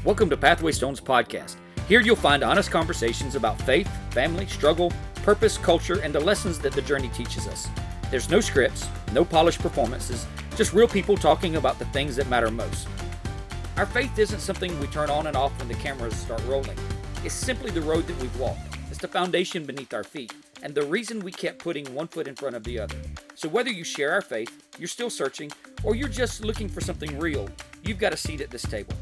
Welcome to Pathway Stones Podcast. Here you'll find honest conversations about faith, family, struggle, purpose, culture, and the lessons that the journey teaches us. There's no scripts, no polished performances, just real people talking about the things that matter most. Our faith isn't something we turn on and off when the cameras start rolling. It's simply the road that we've walked. It's the foundation beneath our feet, and the reason we kept putting one foot in front of the other. So whether you share our faith, you're still searching, or you're just looking for something real, you've got a seat at this table.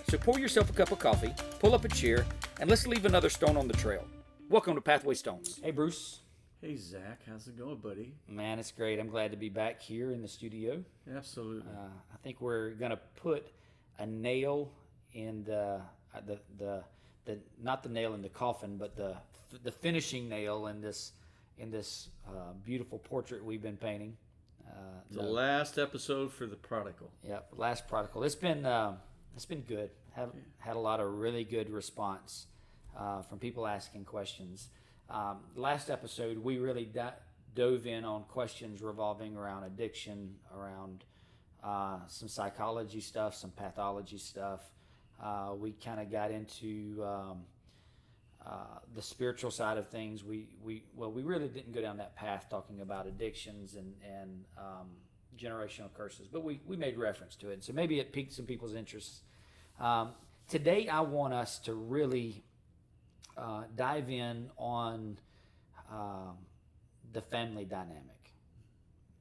So pour yourself a cup of coffee, pull up a chair, and let's leave another stone on the trail. Welcome to Pathway Stones. Hey, Bruce. Hey, Zach. How's it going, buddy? Man, it's great. I'm glad to be back here in the studio. Absolutely. I think we're going to put a nail in the not the nail in the coffin, but the finishing nail in this beautiful portrait we've been painting. The last episode for the prodigal. Yeah, last prodigal. It's been good. Had a lot of really good response from people asking questions. Last episode, we really dove in on questions revolving around addiction, around some psychology stuff, some pathology stuff. We kind of got into the spiritual side of things. We really didn't go down that path talking about addictions and generational curses, but we made reference to it. So maybe it piqued some people's interest. Today, I want us to really dive in on the family dynamic,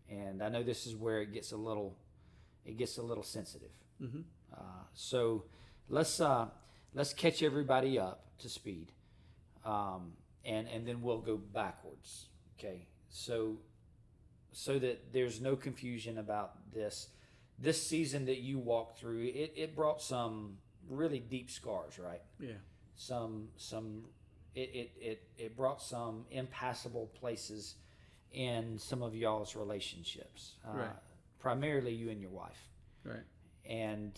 and I know this is where it gets a little sensitive. Mm-hmm. So let's catch everybody up to speed, and then we'll go backwards. Okay, so that there's no confusion about this. This season that you walked through, it brought some really deep scars, right? Yeah. It brought some impassable places in some of y'all's relationships. Right. Primarily you and your wife. Right. And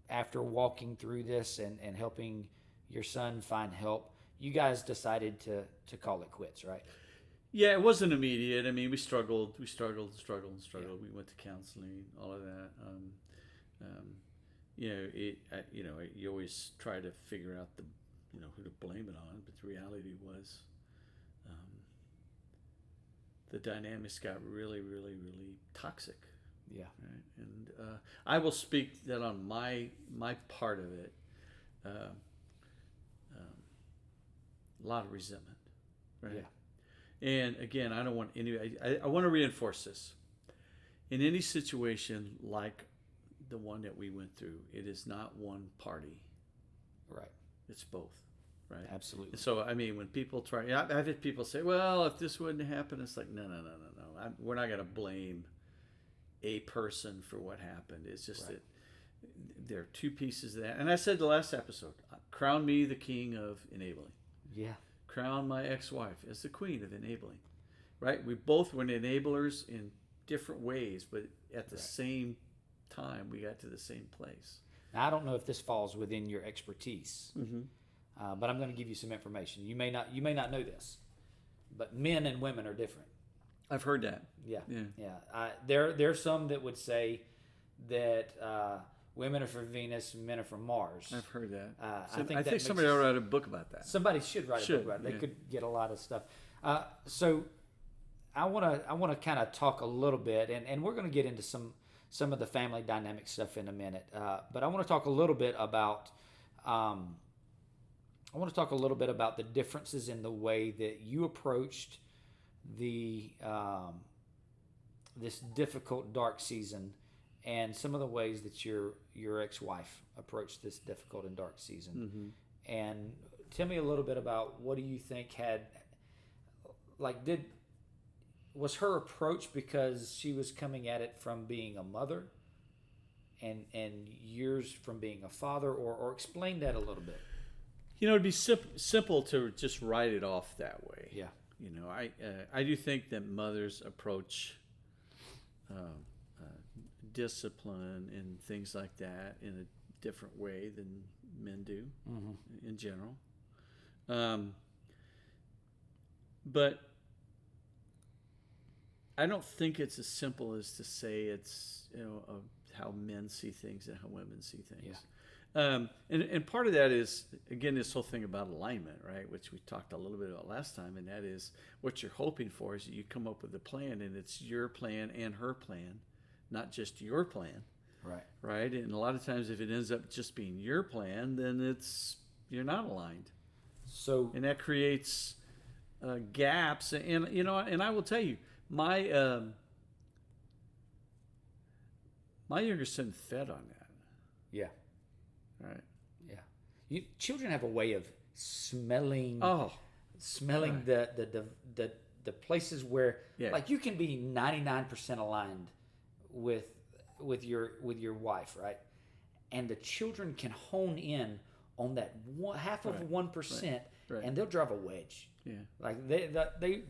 after walking through this and helping your son find help, you guys decided to call it quits, right? Yeah, it wasn't immediate. I mean, we struggled. Yeah. We went to counseling, all of that. You always try to figure out who to blame it on, but the reality was, the dynamics got really, really, really toxic. Yeah. Right. And I will speak that on my part of it. A lot of resentment. Right. Yeah. And again, I don't want I want to reinforce this. In any situation like the one that we went through, it is not one party. Right. It's both. Right. Absolutely. So, I mean, when people I've had people say, well, if this wouldn't happen, it's like, no. We're not going to blame a person for what happened. It's just that there are two pieces of that. And I said the last episode, crown me the king of enabling. Yeah. Crown my ex-wife as the queen of enabling, right? We both were enablers in different ways, but at the same time, we got to the same place. Now, I don't know if this falls within your expertise, Mm-hmm. but I'm going to give you some information. You may not know this, but men and women are different. I've heard that. Yeah. There's some that would say that women are from Venus, men are from Mars. I've heard that. I think somebody ought to write a book about that. Somebody should write a book about it. They could get a lot of stuff. So I want to kind of talk a little bit, and we're going to get into some of the family dynamic stuff in a minute. But I want to talk a little bit about the differences in the way that you approached this difficult, dark season, and some of the ways that your ex-wife approached this difficult and dark season. Mm-hmm. And tell me a little bit about what do you think was her approach because she was coming at it from being a mother and yours from being a father, or explain that a little bit. It'd be simple to just write it off that way. Yeah. I do think that mothers approach discipline and things like that in a different way than men do, mm-hmm. in general. But I don't think it's as simple as to say it's how men see things and how women see things. Yeah. And part of that is, again, this whole thing about alignment, right? Which we talked a little bit about last time, and that is what you're hoping for is that you come up with a plan, and it's your plan and her plan, not just your plan, Right. right? And a lot of times, if it ends up just being your plan, then you're not aligned, So and that creates gaps. And and I will tell you, my my younger son fed on that, yeah, right? children have a way of smelling. Oh, Smelling right. the places where Yeah. like you can be 99% aligned with your wife, right? And the children can hone in on that half of Right. 1%, Right. and they'll drive a wedge. Yeah. Like they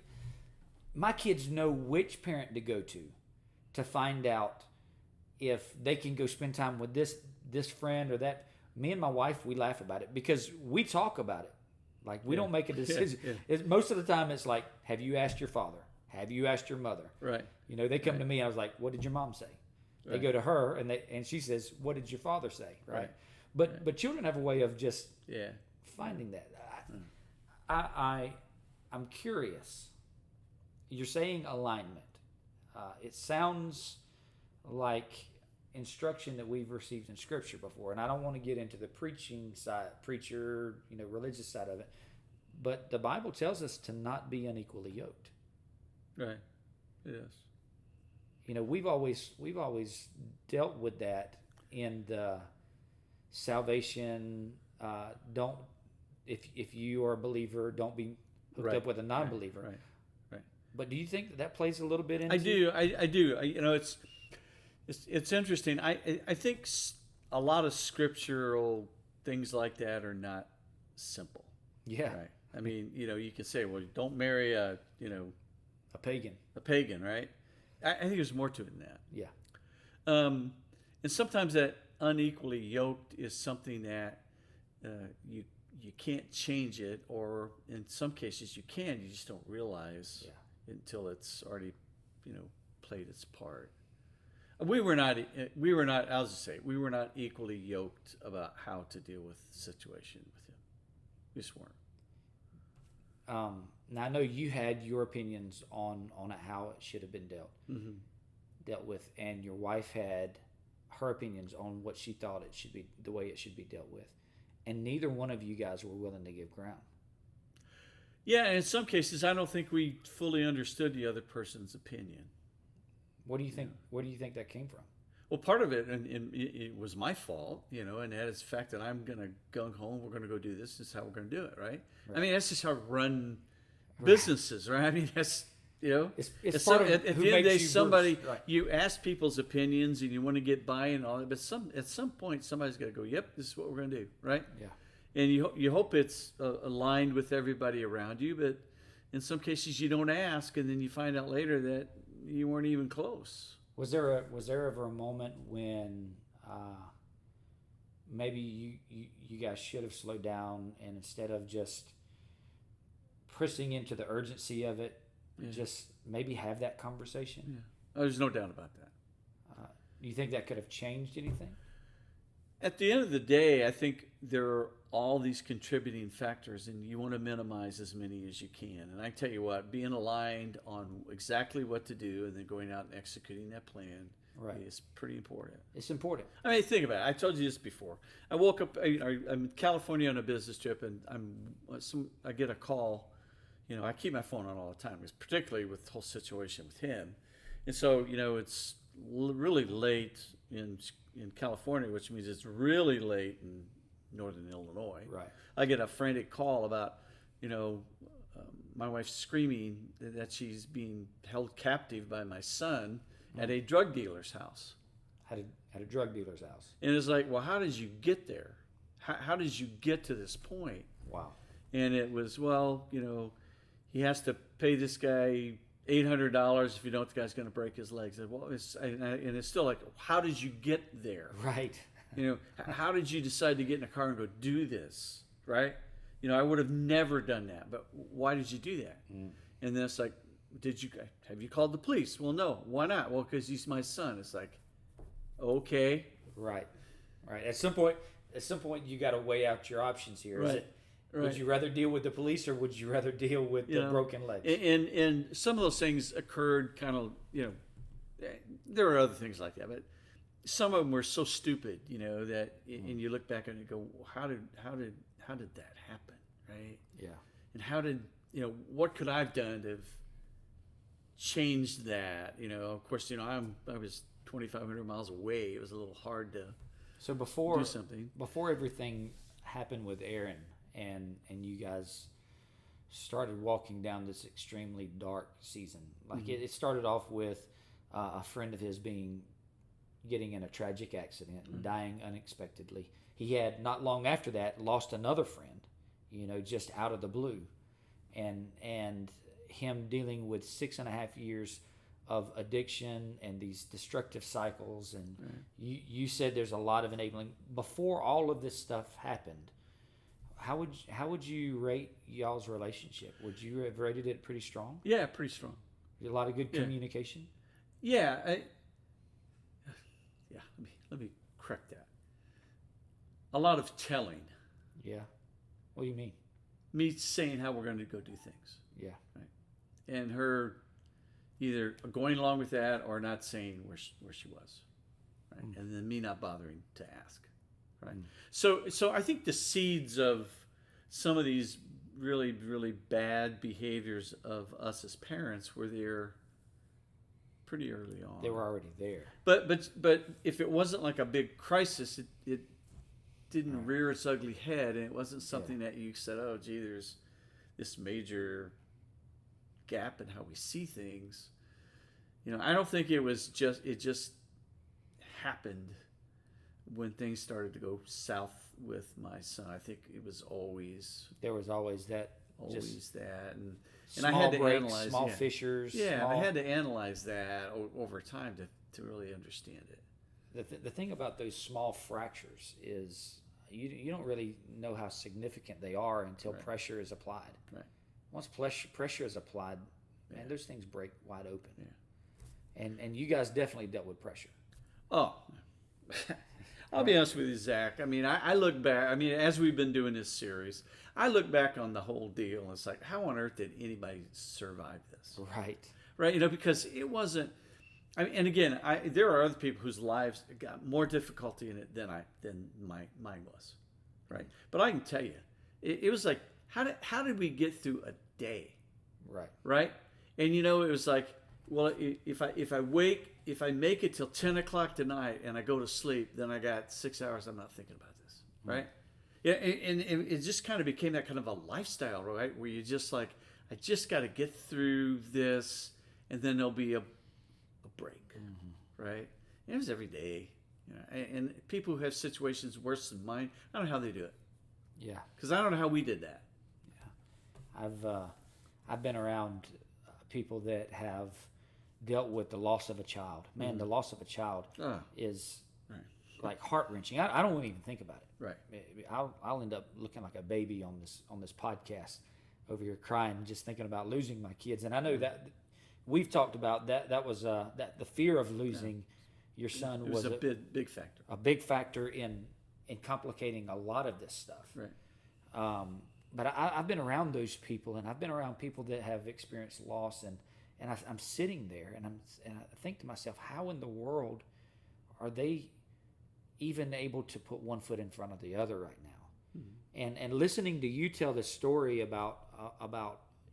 my kids know which parent to go to find out if they can go spend time with this friend or that. Me and my wife, we laugh about it because we talk about it. Like we Yeah. don't make a decision. Yeah. Most of the time, it's like, have you asked your father? Have you asked your mother? Right. They come to me and I was like, what did your mom say? They Right. go to her and she says, what did your father say? Right. Right. But children have a way of just Yeah. finding that. I'm curious. You're saying alignment. It sounds like instruction that we've received in Scripture before, and I don't want to get into the preacher, religious side of it. But the Bible tells us to not be unequally yoked. Right. Yes. We've always dealt with that in the salvation. Don't if you are a believer, don't be hooked Right. up with a non-believer. Right. Right. But do you think that plays a little bit into? I do. I do. It's interesting. I think a lot of scriptural things like that are not simple. Yeah, Right. I mean, you can say, well, don't marry a pagan. a pagan, right? I think there's more to it than that. Yeah, And sometimes that unequally yoked is something that you can't change it, or in some cases you can. You just don't realize until it's already, played its part. We were not. I'll just say we were not equally yoked about how to deal with the situation with him. We just weren't. Now I know you had your opinions on how it should have been dealt with, and your wife had her opinions on what she thought it should be, the way it should be dealt with, and neither one of you guys were willing to give ground. Yeah, and in some cases, I don't think we fully understood the other person's opinion. What do you think? Where do you think that came from? Well, part of it, and it was my fault, and that is the fact that I'm going to go home, we're going to go do this, this is how we're going to do it, right? I mean, that's just how we run businesses, right? I mean, that's, It's part of at the who end of the day, makes you somebody, Bruce. Right. you ask people's opinions and you want to get by and all that, but at some point, somebody's got to go, yep, this is what we're going to do, right? Yeah. And you hope it's aligned with everybody around you, but in some cases you don't ask, and then you find out later that you weren't even close. Was there ever a moment when maybe you guys should have slowed down, and instead of just pressing into the urgency of it, just maybe have that conversation? Yeah. Oh, there's no doubt about that. Do you think that could have changed anything? At the end of the day, I think there are all these contributing factors, and you want to minimize as many as you can. And I tell you what, being aligned on exactly what to do and then going out and executing that plan is pretty important. It's important. I mean, think about it. I told you this before. I woke up. I'm in California on a business trip, and I get a call. I keep my phone on all the time, particularly with the whole situation with him. And so, it's really late in California, which means it's really late in northern Illinois. Right. I get a frantic call about, my wife screaming that she's being held captive by my son at a drug dealer's house. At a drug dealer's house. And it's like, well, how did you get there? How did you get to this point? Wow. And it was, he has to pay this guy $800. If you don't, the guy's going to break his legs. And it's still like, how did you get there? Right. How did you decide to get in a car and go do this? Right? I would have never done that. But why did you do that? And then it's like, have you called the police? Well, no. Why not? Well, because he's my son. It's like, okay. Right. At some point, at some point you got to weigh out your options here. Is Right. it, Right. would you rather deal with the police or would you rather deal with the broken legs? And some of those things occurred kind of, there were other things like that, but some of them were so stupid, that and you look back and you go, how did that happen, right? Yeah. And how did what could I've done to have changed that? Of course, I was 2,500 miles away. It was a little hard to So before do something. before everything happened with Aaron and you guys started walking down this extremely dark season, like it started off with a friend of his getting in a tragic accident and dying unexpectedly. He had not long after that lost another friend, just out of the blue, and him dealing with 6.5 years of addiction and these destructive cycles. And you said there's a lot of enabling. Before all of this stuff happened, how would you rate y'all's relationship? Would you have rated it pretty strong? Yeah, pretty strong. A lot of good communication? Yeah. Let me correct that. A lot of telling. Yeah. What do you mean? Me saying how we're going to go do things. Yeah. Right. And her either going along with that or not saying where she was. Right. And then me not bothering to ask. Right. So I think the seeds of some of these really, really bad behaviors of us as parents were there pretty early on. They were already there. But if it wasn't like a big crisis, it didn't rear its ugly head, and it wasn't something that you said, oh, gee, there's this major gap in how we see things. I don't think it just happened when things started to go south with my son. I think it was there was always that, and I small had to breaks, analyze small fissures. Yeah, I had to analyze that over time to really understand it. The thing about those small fractures is you don't really know how significant they are until pressure is applied. Right. Once pressure is applied, man, those things break wide open. Yeah. And you guys definitely dealt with pressure. Oh, I'll be honest with you, Zach. I mean, I look back. I mean, as we've been doing this series, I look back on the whole deal, and it's like, how on earth did anybody survive this? Right. Because it wasn't. I mean, and again, there are other people whose lives got more difficulty in it than mine was, right? But I can tell you, it was like, how did we get through a day, right? And it was like, well, if I make it till 10 o'clock tonight and I go to sleep, then I got 6 hours. I'm not thinking about this, right? Yeah, and it just kind of became that kind of a lifestyle, right? Where you just like, I just got to get through this, and then there'll be a break, right? And it was every day, and people who have situations worse than mine, I don't know how they do it. Yeah, because I don't know how we did that. Yeah, I've been around people that have dealt with the loss of a child. Man, the loss of a child is like heart-wrenching. I don't even think about it. Right. I'll end up looking like a baby on this podcast over here crying, just thinking about losing my kids. And I know that we've talked about that was that the fear of losing your son was a big factor. A big factor in complicating a lot of this stuff. Right. But I've been around those people, and I've been around people that have experienced loss, and I'm sitting there, and I think to myself, how in the world are they even able to put one foot in front of the other right now? And listening to you tell the story about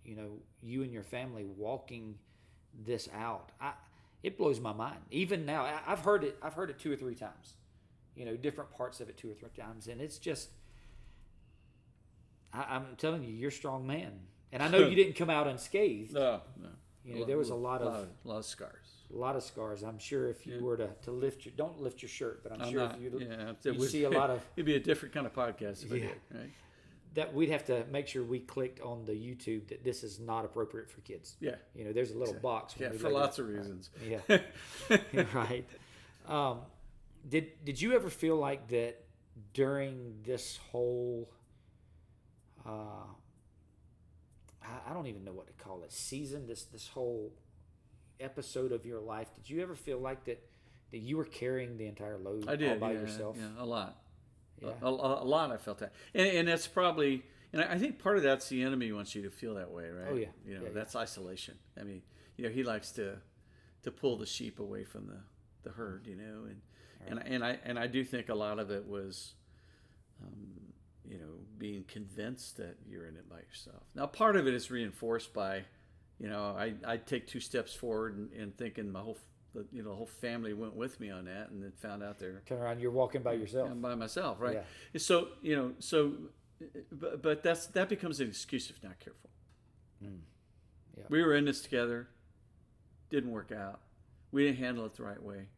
you and your family walking this out, it blows my mind. Even now, I've heard it 2 or 3 times, different parts of it 2 or 3 times, and it's just, I'm telling you, you're a strong man, and I know you didn't come out unscathed. No. There was a lot of scars. A lot of scars. I'm sure if you were to lift don't lift your shirt, but I'm sure not, if you see a lot of. It'd be a different kind of podcast if I did, right? That we'd have to make sure we clicked on the YouTube that this is not appropriate for kids. Yeah. There's a little box. For lots of reasons. Yeah. Right. Did you ever feel like that during this whole? I don't even know what to call it. Season, this whole episode of your life. Did you ever feel like that you were carrying the entire load I did, all by yourself? Yeah, a lot. Yeah. A lot I felt that. And that's probably, and I think part of that's the enemy wants you to feel that way, right? Oh, yeah. You know, Yeah, that's isolation. I mean, you know, he likes to pull the sheep away from the herd, you know, and I do think a lot of it was, you know, being convinced that you're in it by yourself. Now, part of it is reinforced by, you know, I take 2 steps forward and thinking the whole family went with me on that, and then found out they're Turn around, you're walking by yourself. I'm by myself, right? Yeah. So, you know, but that becomes an excuse if not careful. Yeah. We were in this together, didn't work out. We didn't handle it the right way.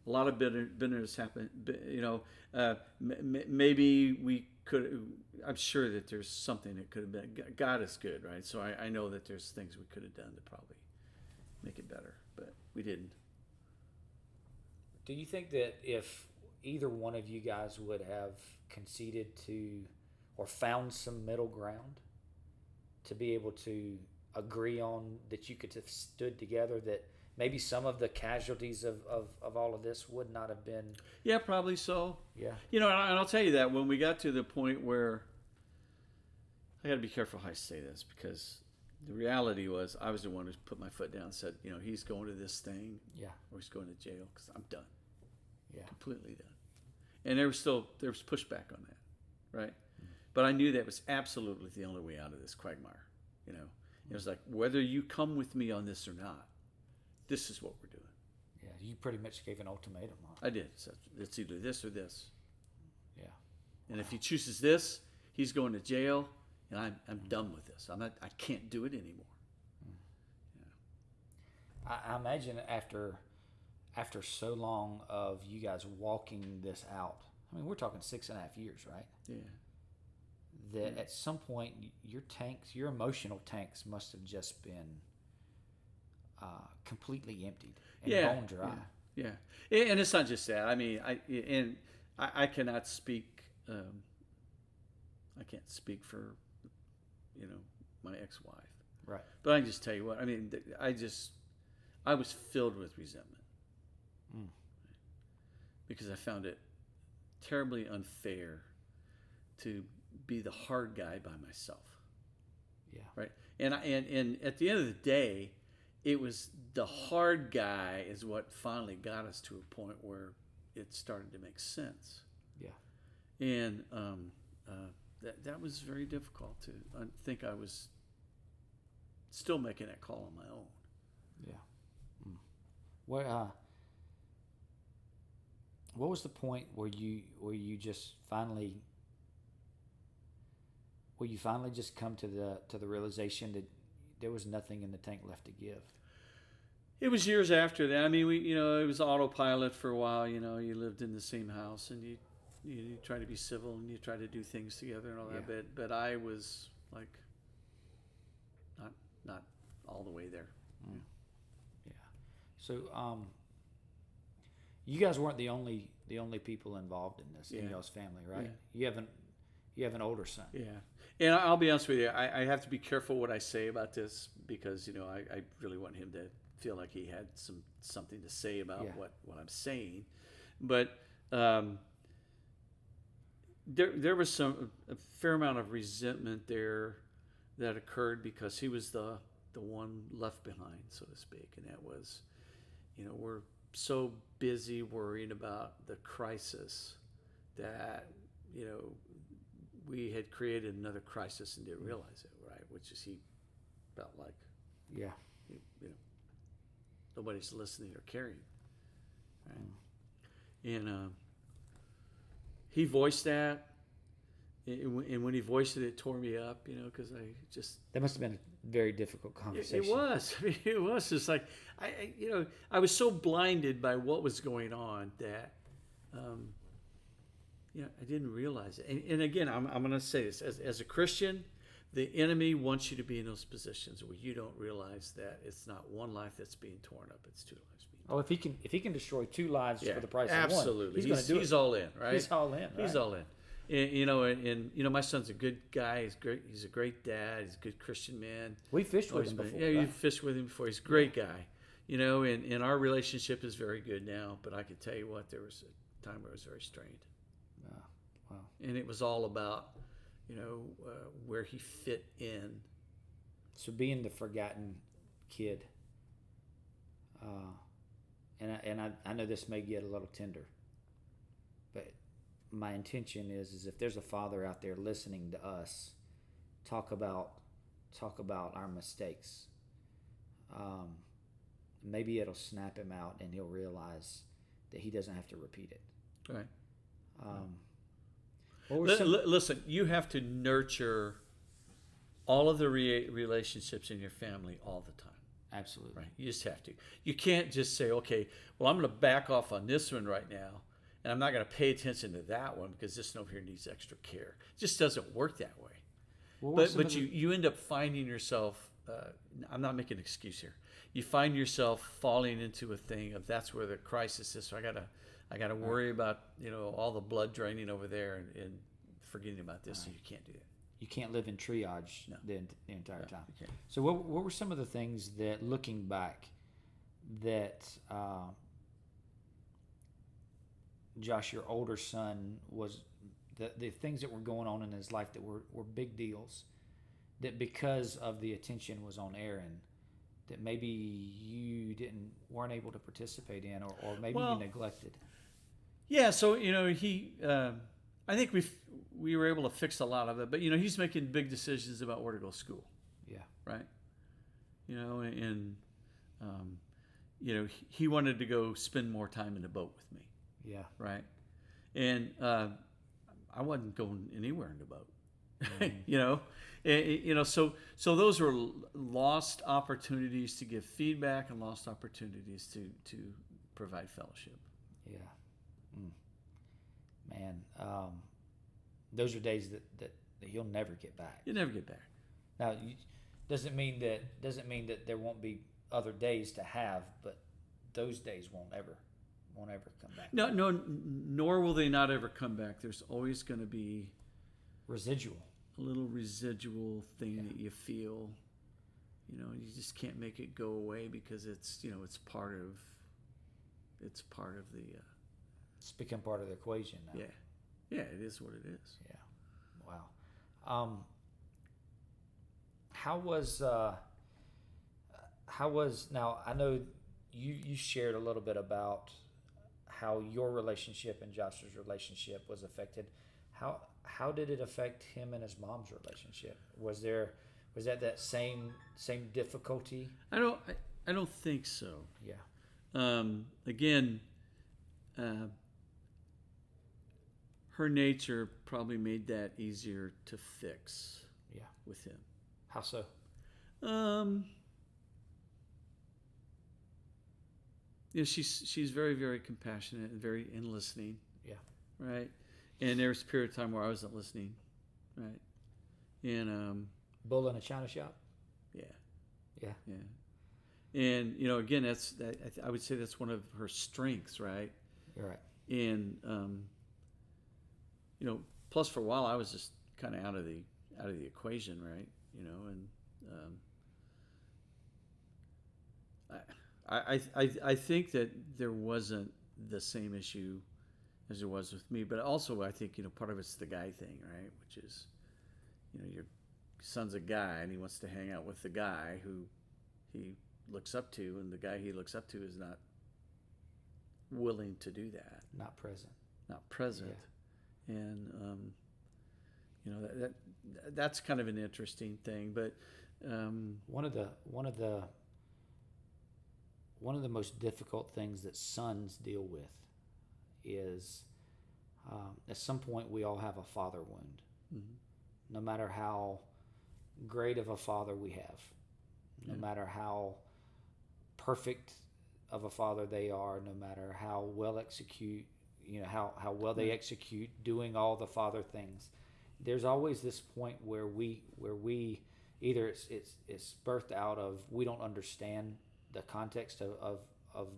A lot of bitterness happened. You know, maybe we could. I'm sure that there's something that could have been. God is good, right? So I know that there's things we could have done to probably make it better, but we didn't. Do you think that if either one of you guys would have conceded to or found some middle ground to be able to agree on that you could have stood together, that maybe some of the casualties of all of this would not have been? Yeah, probably so. Yeah. You know, and I'll tell you that when we got to the point where, I got to be careful how I say this, because the reality was I was the one who put my foot down and said, you know, he's going to this thing, Yeah. or he's going to jail, because I'm done. Yeah. Completely done. And there was pushback on that, right? But I knew that was absolutely the only way out of this quagmire. You know, it was like, whether you come with me on this or not, this is what we're doing. Yeah. You pretty much gave an ultimatum. Huh? I did. So it's either this or this. Yeah. And if he chooses this, he's going to jail, and I'm done with this. I can't do it anymore. I imagine after so long of you guys walking this out, I mean, we're talking 6.5 years, right? Yeah. That at some point your emotional tanks must have just been completely emptied and bone dry. Yeah. And it's not just that. I mean, I cannot speak. I can't speak for, you know, my ex-wife. Right. But I can just tell you what. I mean, I was filled with resentment. Because I found it terribly unfair to be the hard guy by myself. Yeah. Right. And at the end of the day, it was the hard guy is what finally got us to a point where it started to make sense. Yeah. And that was very difficult to. I think I was still making that call on my own. Yeah. What was the point where you just finally just come to the realization that there was nothing in the tank left to give? It was years after that. I mean, it was autopilot for a while. You know, you lived in the same house, and you try to be civil, and you try to do things together and all that. Yeah. But I was like, not all the way there. Yeah. So, you guys weren't the only people involved in this in y'all's family, right? Yeah. You have an older son. Yeah. And I'll be honest with you, I have to be careful what I say about this, because, you know, I really want him to feel like he had something to say about what I'm saying. But there was a fair amount of resentment there that occurred because he was the one left behind, so to speak. And that was, you know, we're so busy worrying about the crisis that, you know, we had created another crisis and didn't realize it, right? Which is he felt like, you know, nobody's listening or caring, right? And he voiced that, and when he voiced it, it tore me up, you know, because I just... That must have been a very difficult conversation. It was. I mean, it was. It's like, I was so blinded by what was going on that, I didn't realize it. And again, I'm going to say this. As a Christian, the enemy wants you to be in those positions where you don't realize that it's not one life that's being torn up, it's 2 lives being torn up. If he can destroy 2 lives for the price of one, absolutely. he's going to do it. He's all in, right? He's all in, right? He's all in. And my son's a good guy. He's great. He's a great dad. He's a good Christian man. We fished with him before. Yeah, you fished with him before. He's a great guy. You know, and our relationship is very good now. But I can tell you what, there was a time where it was very strained. Wow. and it was all about, where he fit in. So being the forgotten kid, and I know this may get a little tender, but my intention is if there's a father out there listening to us talk about our mistakes, maybe it'll snap him out and he'll realize that he doesn't have to repeat it. Right. Listen, you have to nurture all of the relationships in your family all the time. Absolutely. Right. You just have to. You can't just say, okay, well, I'm going to back off on this one right now, and I'm not going to pay attention to that one because this one over here needs extra care. It just doesn't work that way. But you end up finding yourself, I'm not making an excuse here. You find yourself falling into a thing of that's where the crisis is. So I gotta worry about all the blood draining over there and forgetting about this. So you can't do that. You can't live in triage the entire time. You can't. So what were some of the things that, looking back, that Josh, your older son, was the things that were going on in his life that were big deals, that because of the attention was on Aaron, that maybe you weren't able to participate in, or maybe you neglected? Yeah, so he, I think we were able to fix a lot of it, but he's making big decisions about where to go to school. Yeah. Right. And he wanted to go spend more time in the boat with me. Yeah. Right. And I wasn't going anywhere in the boat. Mm-hmm. So those were lost opportunities to give feedback and lost opportunities to provide fellowship. Yeah. Man, those are days that you'll never get back. You'll never get back. Now, doesn't mean that there won't be other days to have, but those days won't ever come back. No, nor will they not ever come back. There's always going to be residual, a little residual thing that you feel. You just can't make it go away because it's part of the. It's become part of the equation now. Yeah, it is what it is. Yeah, wow. How was now? I know you shared a little bit about how your relationship and Josh's relationship was affected. How did it affect him and his mom's relationship? Was that same difficulty? I don't think so. Yeah. Again, her nature probably made that easier to fix. Yeah. With him. How so? She's very, very compassionate and very in listening. Yeah. Right. And there was a period of time where I wasn't listening. Right. And bull in a china shop. Yeah. Yeah. Yeah. And again, I would say that's one of her strengths, right? You're right. And plus for a while I was just kind of out of the equation, right? I think that there wasn't the same issue as there was with me, but also I think part of it's the guy thing, right? Which is your son's a guy and he wants to hang out with the guy who he looks up to, and the guy he looks up to is not willing to do that. Not present. Yeah. And that's kind of an interesting thing, but one of the most difficult things that sons deal with is at some point we all have a father wound. Mm-hmm. No matter how great of a father we have, no matter how perfect of a father they are, no matter how well how well they execute doing all the father things, there's always this point where we either it's birthed out of we don't understand the context of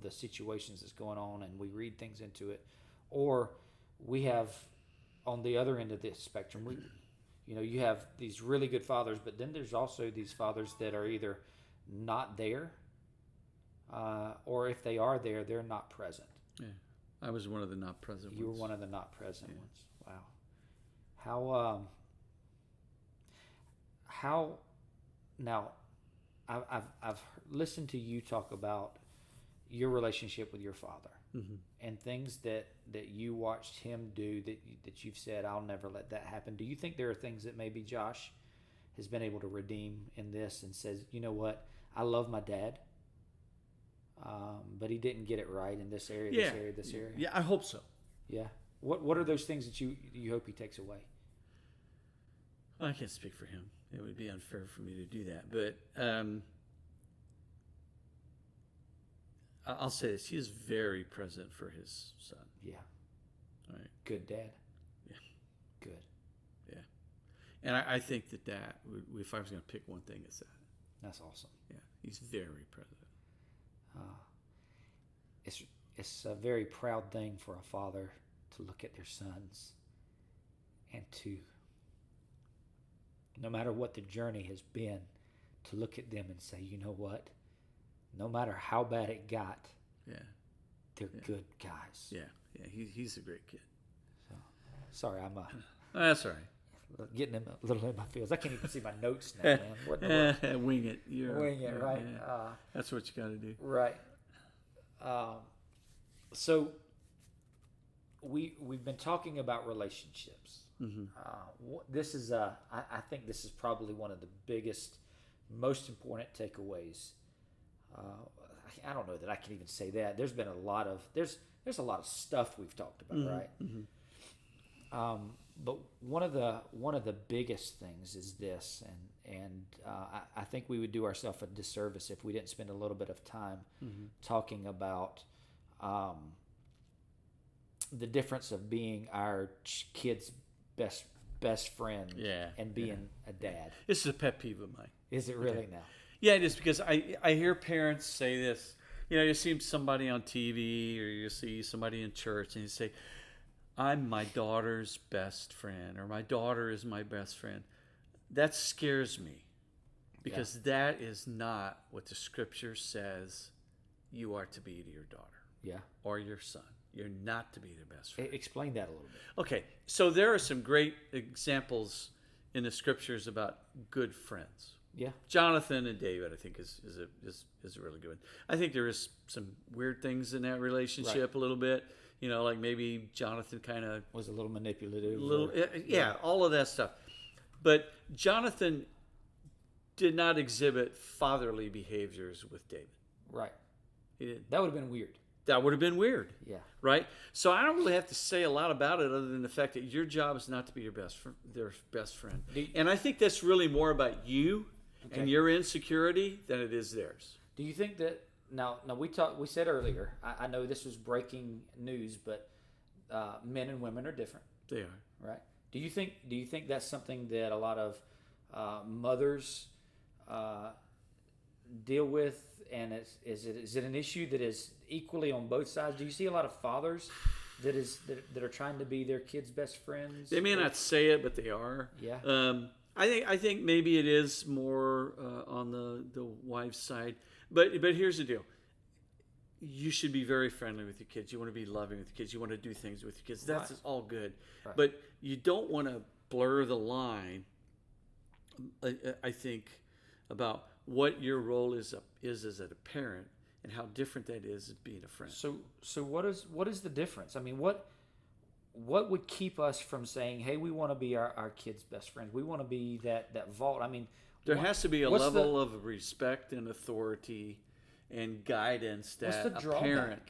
the situations that's going on, and we read things into it, or we have on the other end of this spectrum, you have these really good fathers, but then there's also these fathers that are either not there, or if they are there, they're not present. Yeah, I was one of the not present ones. You were one of the not present ones. Wow. How how now I've listened to you talk about your relationship with your father and things that you watched him do that you've said, I'll never let that happen. Do you think there are things that maybe Josh has been able to redeem in this and says, you know what, I love my dad, but he didn't get it right in this area, this area? Yeah, I hope so. Yeah. What are those things that you hope he takes away? I can't speak for him. It would be unfair for me to do that. But I'll say this. He is very present for his son. Yeah. All right. Good dad. Yeah. Good. Yeah. And I think that if I was going to pick one thing, it's that. That's awesome. Yeah. He's very present. It's a very proud thing for a father to look at their sons and to, no matter what the journey has been, to look at them and say, you know what? No matter how bad it got, they're good guys. Yeah, he's a great kid. So, sorry, I'm that's all right. Getting a little in my feels. I can't even see my notes now, man. What in the world? Wing it. Wing it, right? Yeah. That's what you got to do. Right. So we've been talking about relationships. This is I think this is probably one of the biggest, most important takeaways. I don't know that I can even say that. There's been a lot of there's a lot of stuff we've talked about, right? But one of the biggest things is this, and I think we would do ourselves a disservice if we didn't spend a little bit of time talking about the difference of being our kid's best friend and being a dad. This is a pet peeve of mine. Is it really now? Yeah, it is, because I hear parents say this. You know, you see somebody on TV or you see somebody in church and you say, I'm my daughter's best friend, or my daughter is my best friend. That scares me, because that is not what the scripture says you are to be to your daughter or your son. You're not to be their best friend. Explain that a little bit. Okay, so there are some great examples in the scriptures about good friends. Yeah. Jonathan and David, I think, is a really good one. I think there is some weird things in that relationship a little bit. You know, like maybe Jonathan kind of was a little manipulative. All of that stuff. But Jonathan did not exhibit fatherly behaviors with David. Right. He didn't. That would have been weird. That would have been weird. Yeah. Right? So I don't really have to say a lot about it other than the fact that your job is not to be their best friend. And I think that's really more about you and your insecurity than it is theirs. Do you think that now we said earlier, I know this was breaking news, but men and women are different. They are. Right? Do you think that's something that a lot of mothers deal with, and is it an issue that is equally on both sides? Do you see a lot of fathers that are trying to be their kids' best friends? They may not say it, but they are. Yeah. I think maybe it is more on the wife's side, but here's the deal: you should be very friendly with your kids. You want to be loving with your kids. You want to do things with your kids. That's all good, but you don't want to blur the line. I think about what your role is as a parent and how different that is as being a friend. So what is the difference? I mean, what would keep us from saying, hey, we want to be our kids' best friends? We want to be that vault. I mean, there has to be a level of respect and authority and guidance that a parent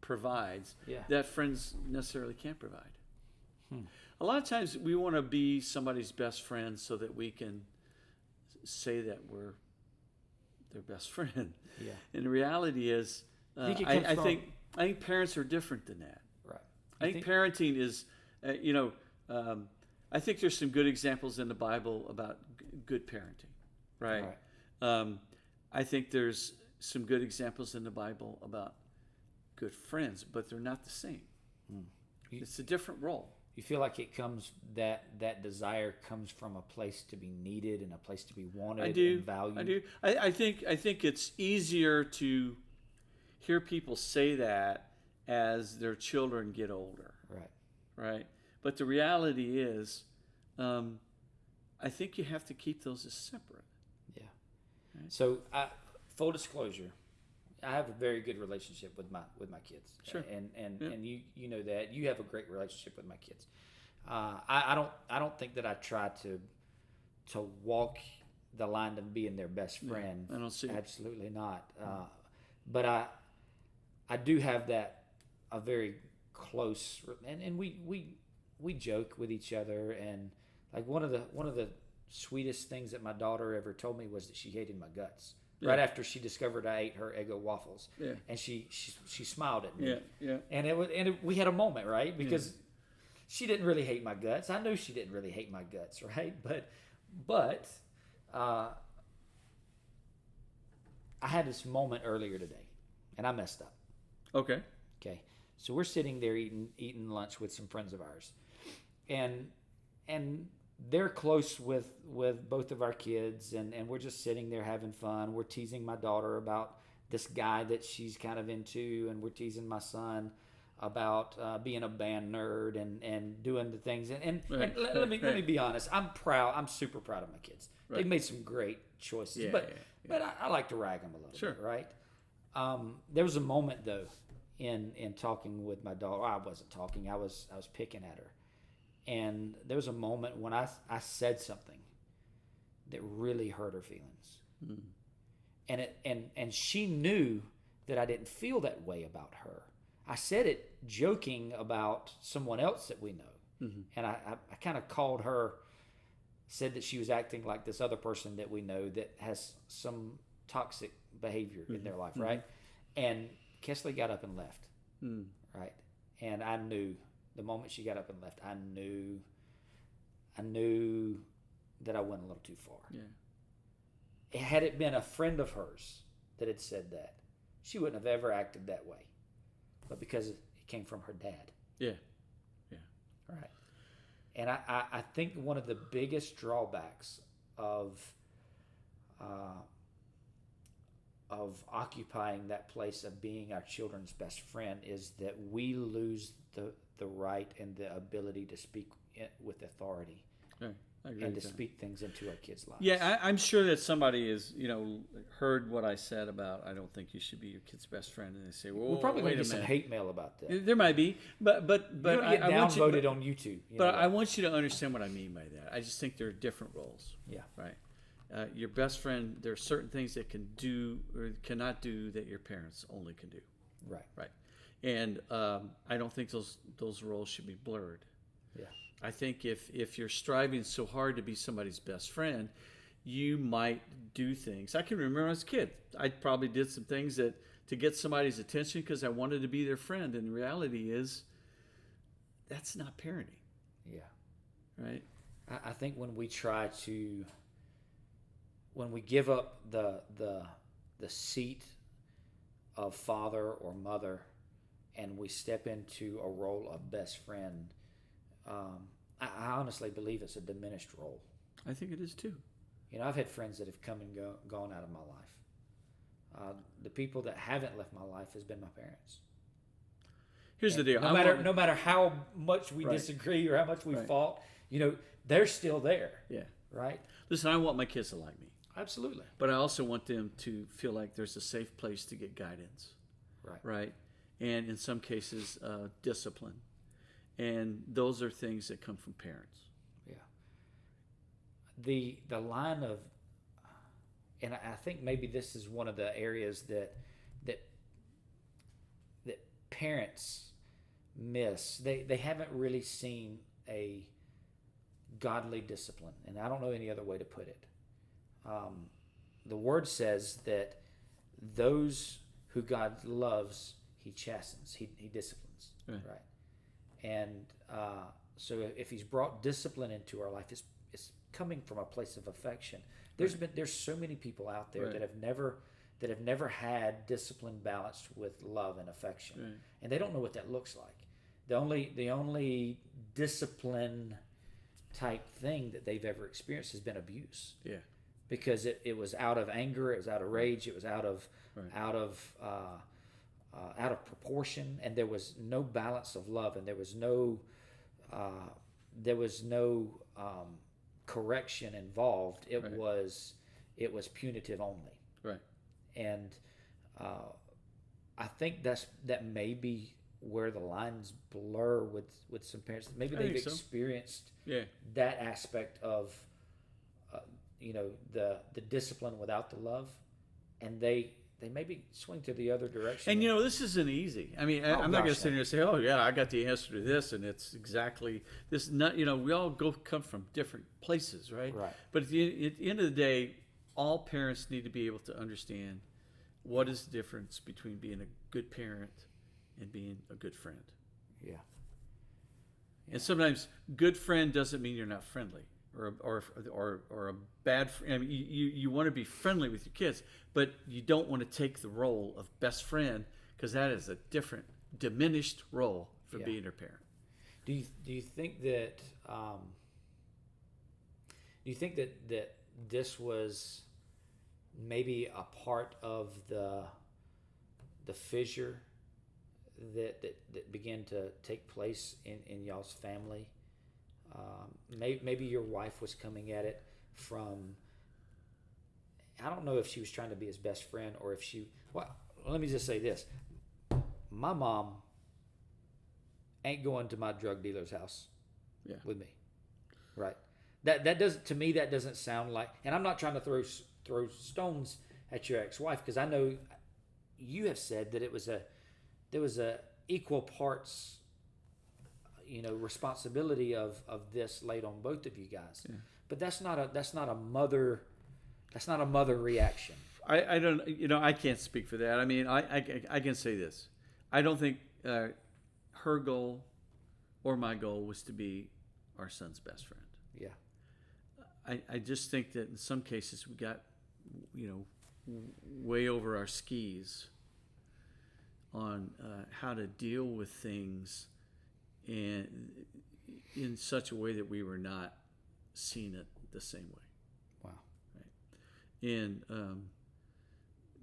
provides that friends necessarily can't provide. A lot of times we want to be somebody's best friend so that we can say that we're their best friend. Yeah. And the reality is, I think parents are different than that. Right. I think parenting is, I think there's some good examples in the Bible about good parenting, right? I think there's some good examples in the Bible about good friends, but they're not the same. It's a different role. You feel like it comes that desire comes from a place to be needed and a place to be wanted and valued. I do. I think it's easier to hear people say that as their children get older. Right. Right. But the reality is, I think you have to keep those as separate. Yeah. Right. So, full disclosure, I have a very good relationship with my kids. Sure. And you know that you have a great relationship with my kids. I don't think that I try to walk the line of being their best friend. I don't see it. Absolutely not. But I do have a very close, and we joke with each other, and like one of the sweetest things that my daughter ever told me was that she hated my guts. Yeah. Right after she discovered I ate her Eggo waffles, and she smiled at me, and we had a moment, right? Because she didn't really hate my guts. I know she didn't really hate my guts, right? But I had this moment earlier today, and I messed up. Okay. So we're sitting there eating lunch with some friends of ours, and they're close with both of our kids, and we're just sitting there having fun. We're teasing my daughter about this guy that she's kind of into, and we're teasing my son about being a band nerd and doing the things. And let me be honest. I'm proud. I'm super proud of my kids. Right. They've made some great choices, but I like to rag them a little bit, right? There was a moment though in talking with my daughter. I wasn't talking. I was picking at her. And there was a moment when I said something that really hurt her feelings. And she knew that I didn't feel that way about her. I said it joking about someone else that we know. And I kind of called her, said that she was acting like this other person that we know that has some toxic behavior in their life, right? And Kesley got up and left, right? And I knew the moment she got up and left, I knew that I went a little too far. Yeah. Had it been a friend of hers that had said that, she wouldn't have ever acted that way. But because it came from her dad. Yeah. Right. And I think one of the biggest drawbacks of occupying that place of being our children's best friend is that we lose the right and the ability to speak with authority. I agree and to speak things into our kids' lives. Yeah, I'm sure that somebody has, heard what I said about I don't think you should be your kid's best friend, and they say, "Well, we're probably going to get some hate mail about that." There might be, but you're going to get downvoted on YouTube. But I want you to understand what I mean by that. I just think there are different roles. Yeah. Right. Your best friend, there are certain things that can do or cannot do that your parents only can do. Right. And I don't think those roles should be blurred. Yeah. I think if you're striving so hard to be somebody's best friend, you might do things. I can remember as a kid, I probably did some things to get somebody's attention because I wanted to be their friend. And the reality is, that's not parenting. Yeah. Right? I think when we give up the seat of father or mother and we step into a role of best friend, I honestly believe it's a diminished role. I think it is too. I've had friends that have come and gone out of my life. The people that haven't left my life has been my parents. Here's the deal. No matter how much we disagree or how much we fought, they're still there. Yeah. Right? Listen, I want my kids to like me. Absolutely. But I also want them to feel like there's a safe place to get guidance. Right? And in some cases, discipline. And those are things that come from parents. Yeah. The line of, and I think maybe this is one of the areas that parents miss. They haven't really seen a godly discipline, and I don't know any other way to put it. The word says that those who God loves, He chastens, He disciplines, right? And so if He's brought discipline into our life, it's coming from a place of affection. There's so many people out there that have never had discipline balanced with love and affection, and they don't know what that looks like. The only discipline type thing that they've ever experienced has been abuse. Yeah. Because it was out of anger, it was out of rage, it was out of proportion, and there was no balance of love, and there was no there was no correction involved. It Right. was punitive only. Right. And I think that may be where the lines blur with some parents. Maybe I they've think so. experienced Yeah. that aspect of the discipline without the love, and they maybe swing to the other direction. And this isn't easy. I mean, I'm not going to sit here and say, "Oh yeah, I got the answer to this," and it's exactly this. Not we all come from different places, right? Right. But at the end of the day, all parents need to be able to understand what is the difference between being a good parent and being a good friend. Yeah. And sometimes good friend doesn't mean you're not friendly, or a bad friend. I mean, you want to be friendly with your kids, but you don't want to take the role of best friend, because that is a different, diminished role for Yeah. being their parent. Do you think that that this was maybe a part of the fissure that began to take place in y'all's family? Maybe your wife was coming at it from, I don't know if she was trying to be his best friend, or if she, well, let me just say this. My mom ain't going to my drug dealer's house Yeah. with me. Right. That does, to me, that doesn't sound like, and I'm not trying to throw stones at your ex-wife, because I know you have said that there was a equal parts responsibility of this laid on both of you guys. Yeah. But that's not a mother reaction. I don't, I can't speak for that. I mean, I can say this. I don't think her goal or my goal was to be our son's best friend. Yeah. I just think that in some cases we got, way over our skis on how to deal with things, and in such a way that we were not seeing it the same way. Wow. Right. And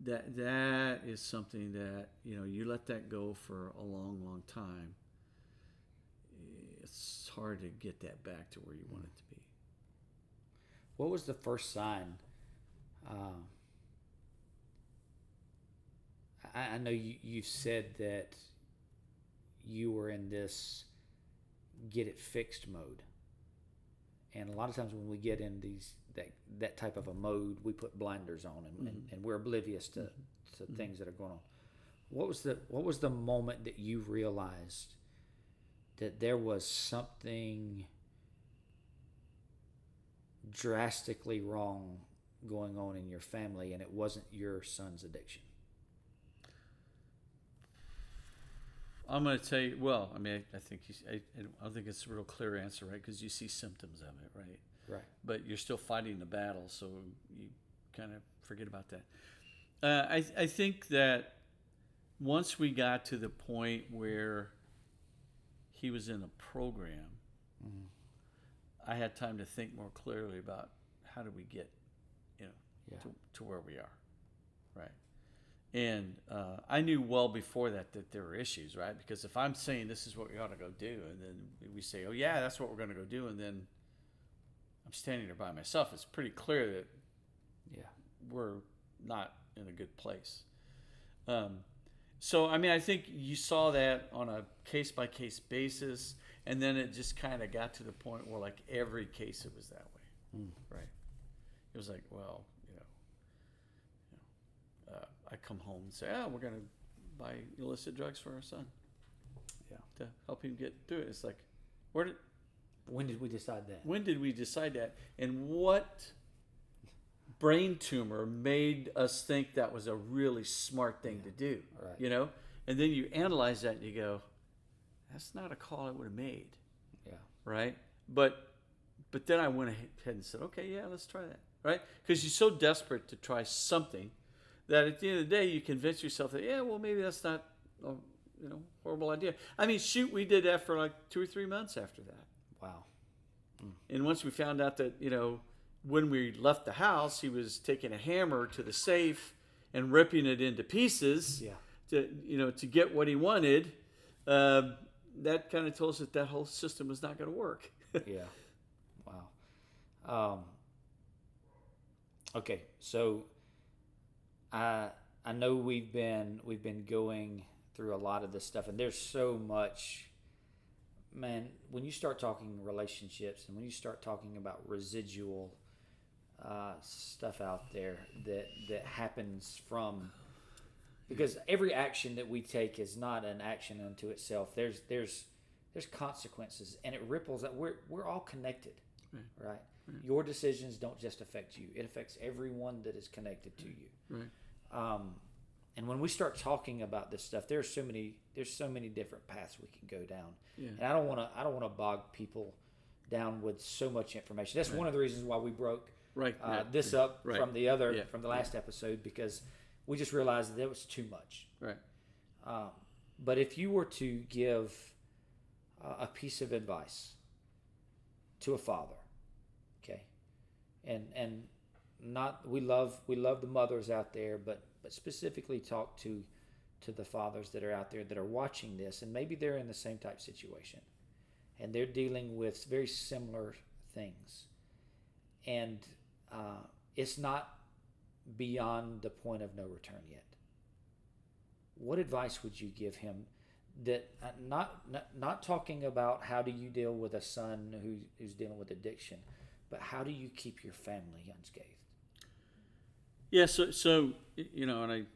that is something that you let that go for a long time. It's hard to get that back to where you want it to be. What was the first sign? I know you've said that you were in this get it fixed mode, and a lot of times when we get in that type of a mode, we put blinders on, and we're oblivious to things that are going on. What was the moment that you realized that there was something drastically wrong going on in your family, and it wasn't your son's addiction? I'm going to tell you. Well, I mean, I think I don't think it's a real clear answer, right? Because you see symptoms of it, right? Right. But you're still fighting the battle, so you kind of forget about that. I think that once we got to the point where he was in a program, I had time to think more clearly about how do we get, to where we are, right? And I knew well before that there were issues, right? Because if I'm saying this is what we ought to go do, and then we say, oh yeah, that's what we're going to go do, and then I'm standing there by myself, it's pretty clear that we're not in a good place. So, I mean, I think you saw that on a case-by-case basis, and then it just kind of got to the point where, like, every case it was that way, right? It was like, well, I come home and say, we're going to buy illicit drugs for our son to help him get through it. It's like, when did we decide that? When did we decide that? And what brain tumor made us think that was a really smart thing to do? Right. And then you analyze that and you go, that's not a call I would have made. Yeah. Right? But then I went ahead and said, okay, yeah, let's try that. Right? Because you're so desperate to try something that at the end of the day you convince yourself that, maybe that's not a horrible idea. I mean, shoot, we did that for like 2 or 3 months after that. Wow. And once we found out that, when we left the house, he was taking a hammer to the safe and ripping it into pieces to get what he wanted, that kind of told us that whole system was not going to work. Yeah. Wow. Okay, so I know we've been going through a lot of this stuff, and there's so much. Man, when you start talking relationships, and when you start talking about residual stuff out there that happens from, because every action that we take is not an action unto itself. There's consequences, and it ripples out. We're all connected, right? Your decisions don't just affect you; it affects everyone that is connected to you. Right. And when we start talking about this stuff, there's so many different paths we can go down. Yeah. And I don't want to bog people down with so much information. That's one of the reasons why we broke this up from the other from the last episode, because we just realized that it was too much. Right. But if you were to give a piece of advice to a father, okay, and not we love the mothers out there, but specifically talk to the fathers that are out there that are watching this, and maybe they're in the same type situation, and they're dealing with very similar things, and it's not beyond the point of no return yet. What advice would you give him? That not talking about how do you deal with a son who's dealing with addiction, but how do you keep your family unscathed? Yeah, so and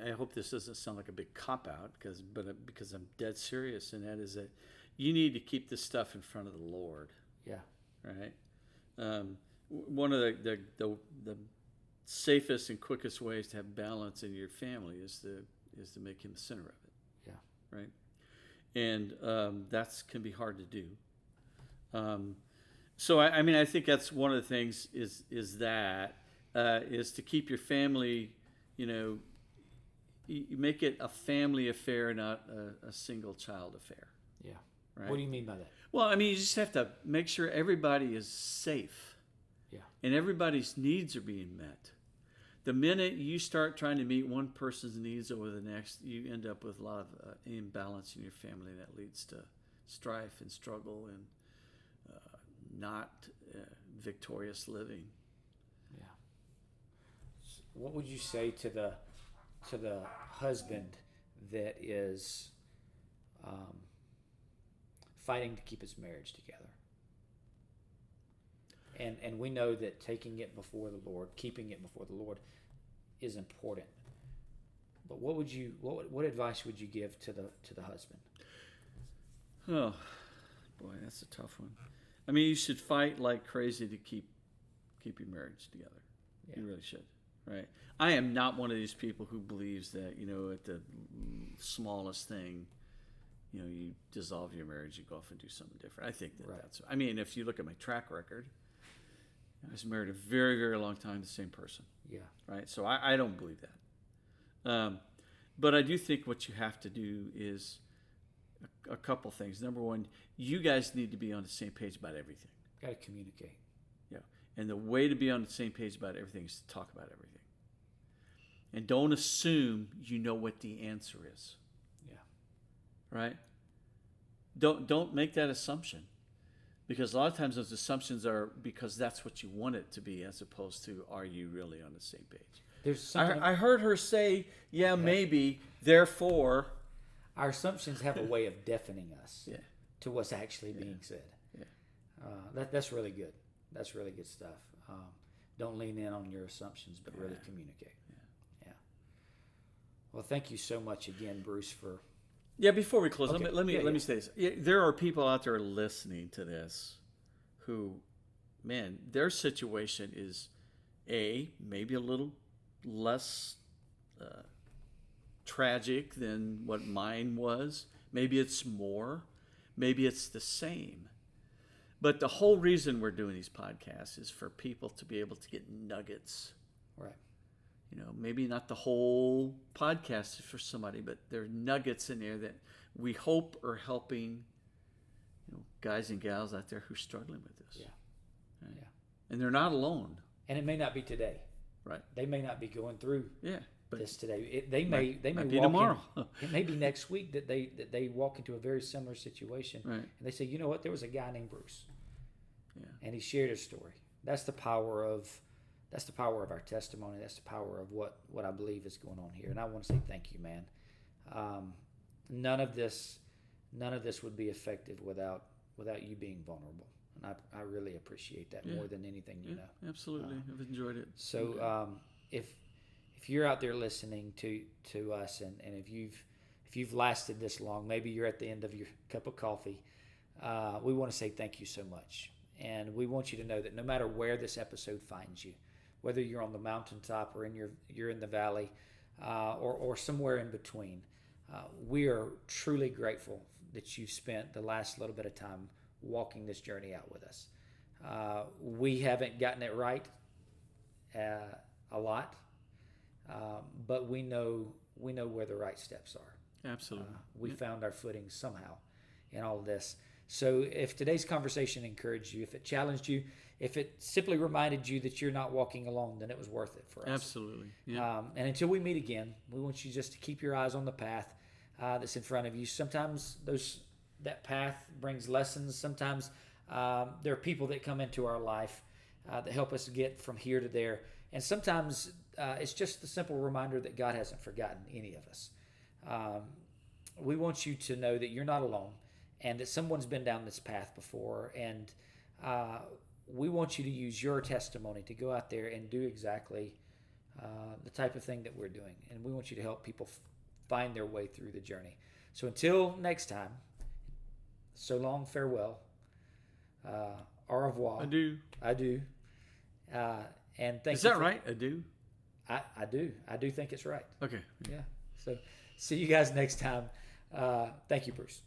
I hope this doesn't sound like a big cop out, because I'm dead serious, and that is that you need to keep this stuff in front of the Lord. Yeah. Right. One of the safest and quickest ways to have balance in your family is to make Him the center of it. Yeah. Right. And that can be hard to do. So I think that's one of the things is to keep your family, you make it a family affair, not a single child affair. Yeah. Right? What do you mean by that? Well, you just have to make sure everybody is safe. Yeah. And everybody's needs are being met. The minute you start trying to meet one person's needs over the next, you end up with a lot of imbalance in your family that leads to strife and struggle and not victorious living. Yeah. What would you say to the husband that is fighting to keep his marriage together? And we know that taking it before the Lord, keeping it before the Lord, is important. But what advice would you give to the husband? Oh, boy, that's a tough one. You should fight like crazy to keep your marriage together. Yeah. You really should, right? I am not one of these people who believes that, at the smallest thing, you dissolve your marriage, you go off and do something different. I think that's. If you look at my track record, I was married a very, very long time to the same person. Yeah. Right? So I don't believe that. But I do think what you have to do is a couple things. Number one, you guys need to be on the same page about everything. Got to communicate. Yeah. And the way to be on the same page about everything is to talk about everything. And don't assume you know what the answer is. Yeah. Right? Don't make that assumption. Because a lot of times those assumptions are because that's what you want it to be, as opposed to, are you really on the same page? There's something. I heard her say, yeah, maybe, therefore. Our assumptions have a way of deafening us to what's actually being said. Yeah. That's really good. That's really good stuff. Don't lean in on your assumptions, but really communicate. Yeah. Well, thank you so much again, Bruce, for... Yeah, before we close, Okay. let me say this. There are people out there listening to this who, man, their situation is maybe a little less tragic than what mine was. Maybe it's more. Maybe it's the same. But the whole reason we're doing these podcasts is for people to be able to get nuggets. Right. Maybe not the whole podcast for somebody, but there are nuggets in there that we hope are helping guys and gals out there who are struggling with this. Yeah. Right? Yeah. And they're not alone. And it may not be today. Right. They may not be going through but this today. They may be walk tomorrow. It may be next week that they walk into a very similar situation. Right. And they say, you know what, there was a guy named Bruce. Yeah. and he shared his story. That's the power of our testimony. That's the power of what I believe is going on here. And I want to say thank you, man. None of this would be effective without you being vulnerable. And I really appreciate that more than anything you know. Absolutely. I've enjoyed it. So if you're out there listening to us, and if you've lasted this long, maybe you're at the end of your cup of coffee, we want to say thank you so much. And we want you to know that no matter where this episode finds you, whether you're on the mountaintop or you're in the valley, or somewhere in between, we are truly grateful that you've spent the last little bit of time walking this journey out with us. We haven't gotten it right a lot, but we know where the right steps are. Absolutely. We found our footing somehow in all of this. So if today's conversation encouraged you, if it challenged you, if it simply reminded you that you're not walking alone, then it was worth it for us. Absolutely. Yeah. And until we meet again, we want you just to keep your eyes on the path that's in front of you. Sometimes that path brings lessons. Sometimes there are people that come into our life that help us get from here to there. And sometimes it's just the simple reminder that God hasn't forgotten any of us. We want you to know that you're not alone, and that someone's been down this path before. And we want you to use your testimony to go out there and do exactly the type of thing that we're doing. And we want you to help people find their way through the journey. So until next time, so long, farewell, au revoir. Adieu. Adieu. And thank Is you. that right? Adieu? I do. I do think it's right. Okay. Yeah. So see you guys next time. Thank you, Bruce.